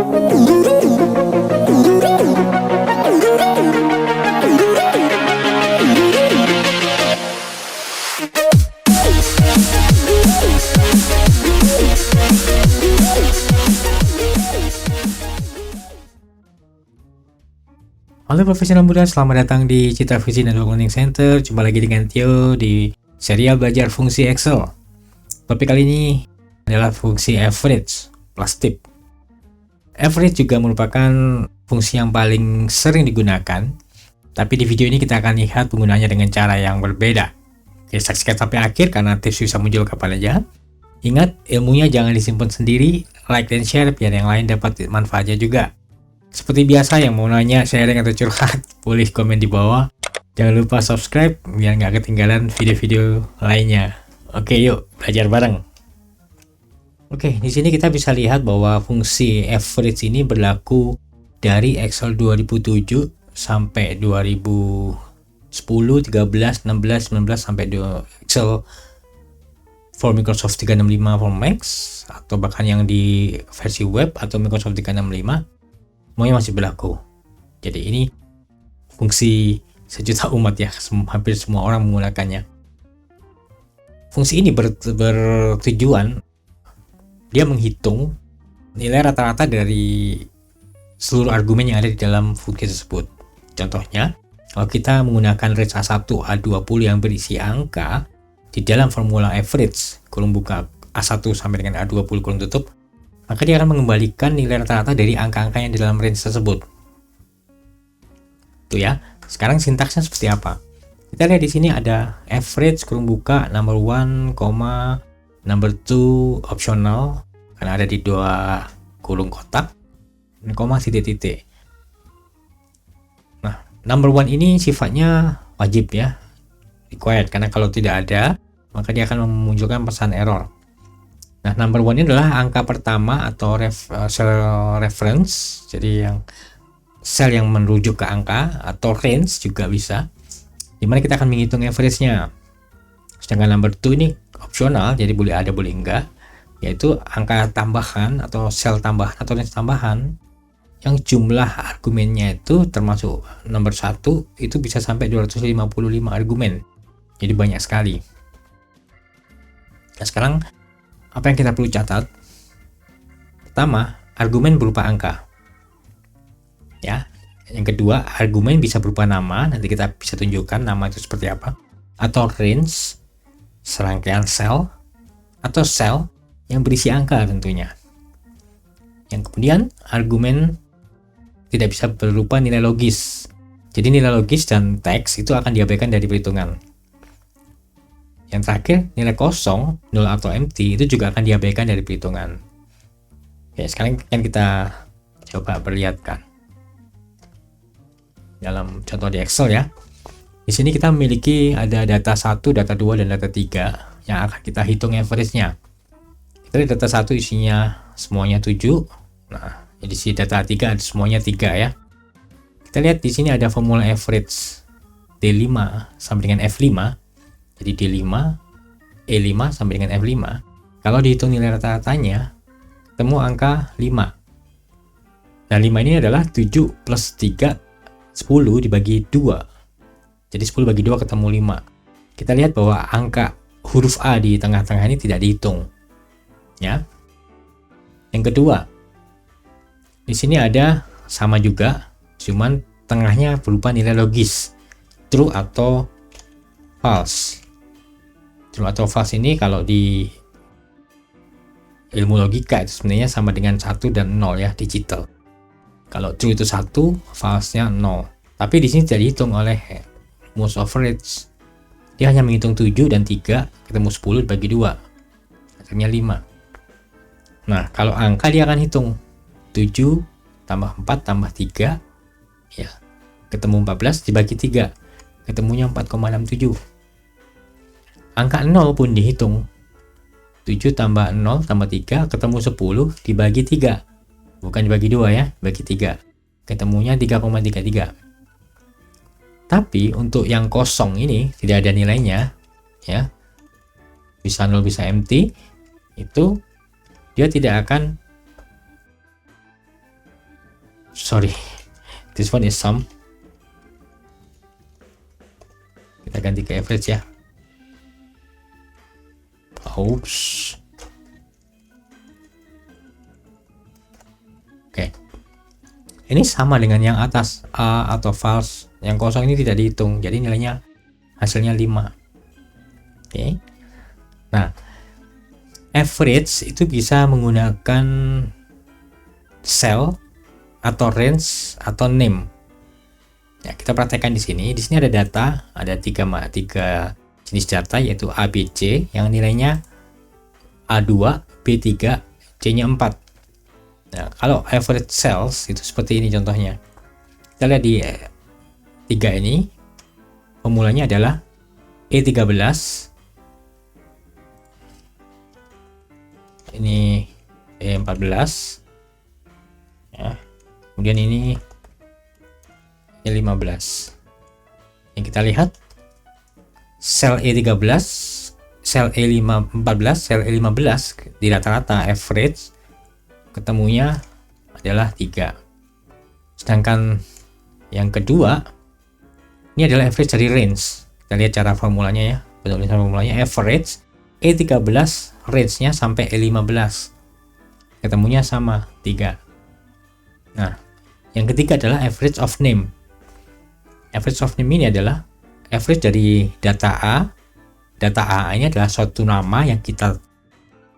Halo profesional muda, selamat datang di Citra Vision Network Learning Center. Jumpa lagi dengan Theo di serial belajar fungsi Excel. Topik kali ini adalah fungsi average plus tip. Average juga merupakan fungsi yang paling sering digunakan, tapi di video ini kita akan lihat penggunaannya dengan cara yang berbeda. Oke, saksikan sampai akhir karena tips bisa muncul kapan aja. Ingat, ilmunya jangan disimpan sendiri, like dan share biar yang lain dapat manfaatnya juga. Seperti biasa, yang mau nanya, sharing, atau curhat, boleh komen di bawah. Jangan lupa subscribe biar nggak ketinggalan video-video lainnya. Oke, yuk belajar bareng. Oke, di sini kita bisa lihat bahwa fungsi average ini berlaku dari Excel 2007 sampai 2010, 13, 16, 19 sampai Excel for Microsoft 365 for Mac, atau bahkan yang di versi web atau Microsoft 365. Semuanya masih berlaku. Jadi ini fungsi sejuta umat ya, hampir semua orang menggunakannya. Fungsi ini bertujuan dia menghitung nilai rata-rata dari seluruh argumen yang ada di dalam fungsi tersebut. Contohnya, kalau kita menggunakan range A1, A20 yang berisi angka di dalam formula average, kurung buka A1 sampai dengan A20 kurung tutup, maka dia akan mengembalikan nilai rata-rata dari angka-angka yang di dalam range tersebut. Tuh ya. Sekarang sintaksnya seperti apa? Kita lihat di sini ada average kurung buka number 1, number 2 optional karena ada di dua kurung kotak, koma titik-titik. Nah, number 1 ini sifatnya wajib ya, required, karena kalau tidak ada maka dia akan memunculkan pesan error. Nah, number 1 ini adalah angka pertama atau cell reference, jadi yang sel yang merujuk ke angka, atau range juga bisa, dimana kita akan menghitung average-nya. Sedangkan number 2 ini opsional, jadi boleh ada boleh enggak, yaitu angka tambahan atau sel tambahan atau range tambahan yang jumlah argumennya itu termasuk nomor 1 itu bisa sampai 255 argumen, jadi banyak sekali. Nah, sekarang apa yang kita perlu catat? Pertama, argumen berupa angka. Ya. Yang kedua, argumen bisa berupa nama, nanti kita bisa tunjukkan nama itu seperti apa. Atau range, serangkaian sel, atau sel yang berisi angka tentunya. Yang kemudian, argumen tidak bisa berupa nilai logis. Jadi nilai logis dan teks itu akan diabaikan dari perhitungan. Yang terakhir, nilai kosong, 0 atau empty itu juga akan diabaikan dari perhitungan. Oke, sekarang kan kita coba perlihatkan dalam contoh di Excel ya. Di sini kita memiliki ada data 1, data 2, dan data 3 yang akan kita hitung average-nya. Kita lihat data 1 isinya semuanya 7. Nah, jadi si data 3 ada semuanya 3 ya. Kita lihat di sini ada formula average D5 sama dengan F5. Jadi D5, E5 sampai dengan F5. Kalau dihitung nilai rata-ratanya, ketemu angka 5. Nah, 5 ini adalah 7 plus 3, 10 dibagi 2. Jadi 10 bagi 2 ketemu 5. Kita lihat bahwa angka huruf A di tengah-tengah ini tidak dihitung. Ya. Yang kedua, di sini ada sama juga, cuman tengahnya berupa nilai logis, true atau false. True atau false ini kalau di ilmu logika itu sebenarnya sama dengan 1 dan 0 ya, digital. Kalau true itu 1, false-nya 0. Tapi di sini tidak dihitung oleh most average. Dia hanya menghitung 7 dan 3, ketemu 10 bagi 2. Hasilnya 5. Nah, kalau angka dia akan hitung 7 tambah 4 tambah 3 ya, ketemu 14 dibagi 3, ketemunya 4,67. Angka 0 pun dihitung. 7 tambah 0 tambah 3 ketemu 10 dibagi 3. Bukan dibagi 2 ya, bagi 3. Ketemunya 3,33. Tapi untuk yang kosong ini tidak ada nilainya ya. Bisa 0 bisa empty. Itu dia tidak akan sorry, this one is sum. Kita ganti ke average ya. Oops. Oke. Ini sama dengan yang atas, A atau false. Yang kosong ini tidak dihitung, jadi nilainya hasilnya 5. Oke. Nah, average itu bisa menggunakan cell atau range atau name. Ya, kita praktekkan di sini. Di sini ada data, ada tiga jenis data yaitu A, B, C yang nilainya A2, B3, C-nya 4. Nah, kalau average cells itu seperti ini contohnya. Kita lihat di 3 ini formulanya adalah E13, ini E14 ya. Kemudian ini E15. Yang kita lihat sel E13, sel E14, sel E15 di rata-rata average ketemunya adalah 3. Sedangkan yang kedua ini adalah average dari range. Kita lihat cara formulanya ya, penulisan formulanya average E13 range-nya sampai E15. Ketemunya sama 3. Nah, yang ketiga adalah average of name. Average of name ini adalah average dari data A. Data A ini adalah suatu nama yang kita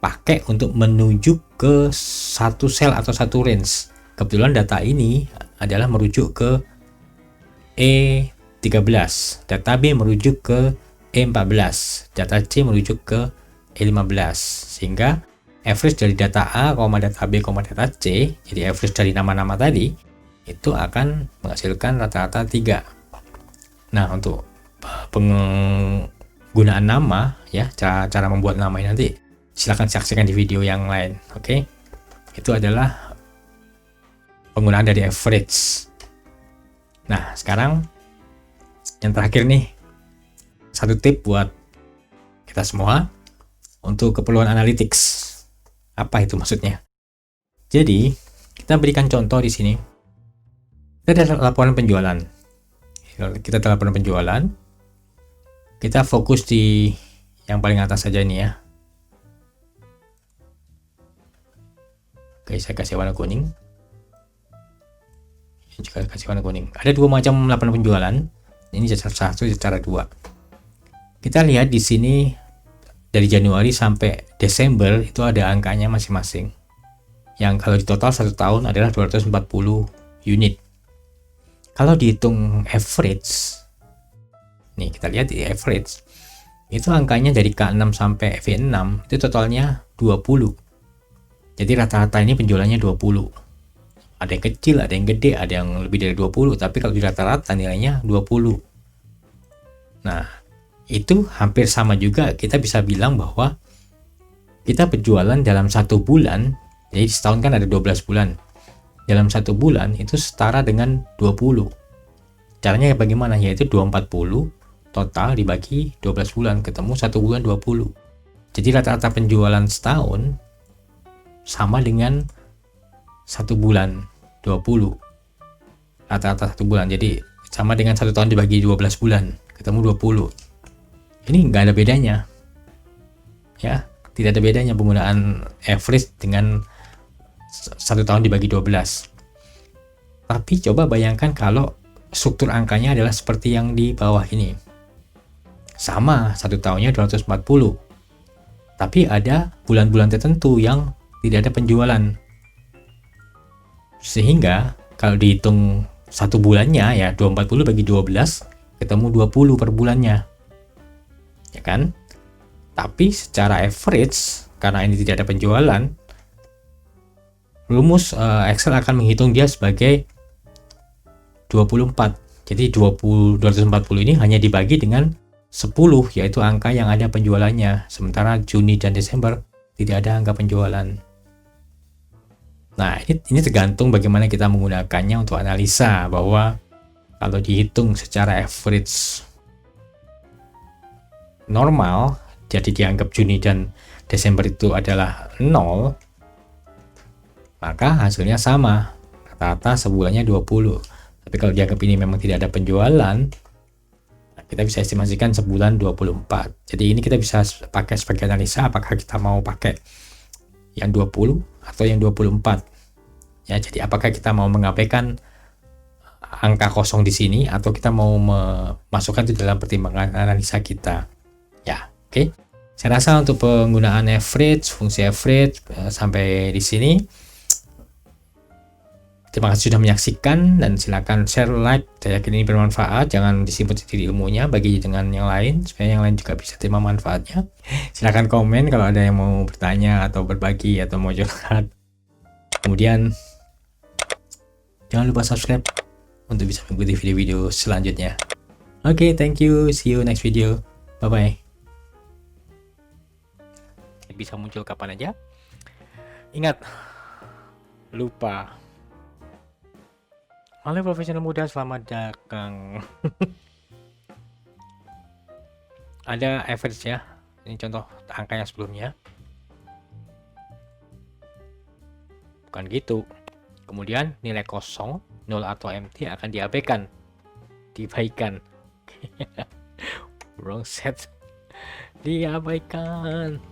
pakai untuk menuju ke satu sel atau satu range. Kebetulan data ini adalah merujuk ke E13, data B merujuk ke E14, data C merujuk ke E15. Sehingga average dari data A, data B, data C, jadi average dari nama-nama tadi itu akan menghasilkan rata-rata 3. Nah, untuk penggunaan nama ya, cara membuat nama ini nanti silahkan saksikan di video yang lain. Oke. Itu adalah penggunaan dari average. Nah, sekarang yang terakhir nih, satu tip buat kita semua untuk keperluan analytics. Apa itu maksudnya? Jadi, kita berikan contoh di sini. Kita ada laporan penjualan. Kita ada laporan penjualan. Kita fokus di yang paling atas saja ini ya. Oke, saya kasih warna kuning. Ini juga kasih warna kuning. Ada dua macam laporan penjualan. Ini secara 1, secara 2. Kita lihat di sini dari Januari sampai Desember itu ada angkanya masing-masing. Yang kalau di total 1 tahun adalah 240 unit. Kalau dihitung average, nih kita lihat di average, itu angkanya dari K6 sampai V6 itu totalnya 20. Jadi rata-rata ini penjualannya 20. Ada yang kecil, ada yang gede, ada yang lebih dari 20, tapi kalau di rata-rata nilainya 20. Nah, itu hampir sama juga, kita bisa bilang bahwa kita berjualan dalam 1 bulan, jadi setahun kan ada 12 bulan. Dalam 1 bulan itu setara dengan 20. Caranya bagaimana? Yaitu 240 total dibagi 12 bulan, ketemu 1 bulan 20. Jadi rata-rata penjualan setahun sama dengan 1 bulan 20. Rata-rata 1 bulan, jadi sama dengan 1 tahun dibagi 12 bulan, ketemu 20. Ini nggak ada bedanya ya, tidak ada bedanya penggunaan average dengan 1 tahun dibagi 12. Tapi coba bayangkan kalau struktur angkanya adalah seperti yang di bawah ini. Sama, 1 tahunnya 240. Tapi ada bulan-bulan tertentu yang tidak ada penjualan. Sehingga kalau dihitung 1 bulannya ya 240 bagi 12 ketemu 20 per bulannya. Ya kan? Tapi secara average, karena ini tidak ada penjualan, rumus Excel akan menghitung dia sebagai 24. Jadi 240 ini hanya dibagi dengan 10, yaitu angka yang ada penjualannya. Sementara Juni dan Desember tidak ada angka penjualan. Nah, ini tergantung bagaimana kita menggunakannya untuk analisa, bahwa kalau dihitung secara average normal, jadi dianggap Juni dan Desember itu adalah 0, maka hasilnya sama. rata-rata sebulannya 20. Tapi kalau dianggap ini memang tidak ada penjualan, kita bisa estimasikan sebulan 24. Jadi ini kita bisa pakai sebagai analisa apakah kita mau pakai yang 20 atau yang 24. Ya, jadi apakah kita mau mengabaikan angka kosong di sini atau kita mau memasukkan itu dalam pertimbangan analisa kita. Ya, oke. Saya rasa untuk penggunaan average, fungsi average sampai di sini. Terima kasih sudah menyaksikan dan silakan share, like. Saya yakin ini bermanfaat. Jangan disimpan sendiri ilmunya, bagi dengan yang lain supaya yang lain juga bisa terima manfaatnya. Silakan komen kalau ada yang mau bertanya atau berbagi atau mau curhat. Kemudian jangan lupa subscribe untuk bisa mengikuti video-video selanjutnya. Oke, thank you. See you next video. Bye bye. Bisa muncul kapan aja. Ingat, lupa. Halo profesional muda, selamat datang. Ada average ya. Ini contoh angka yang sebelumnya. Bukan gitu. Kemudian nilai kosong, 0 atau empty akan diabaikan. Diabaikan. Wrong set. Diabaikan.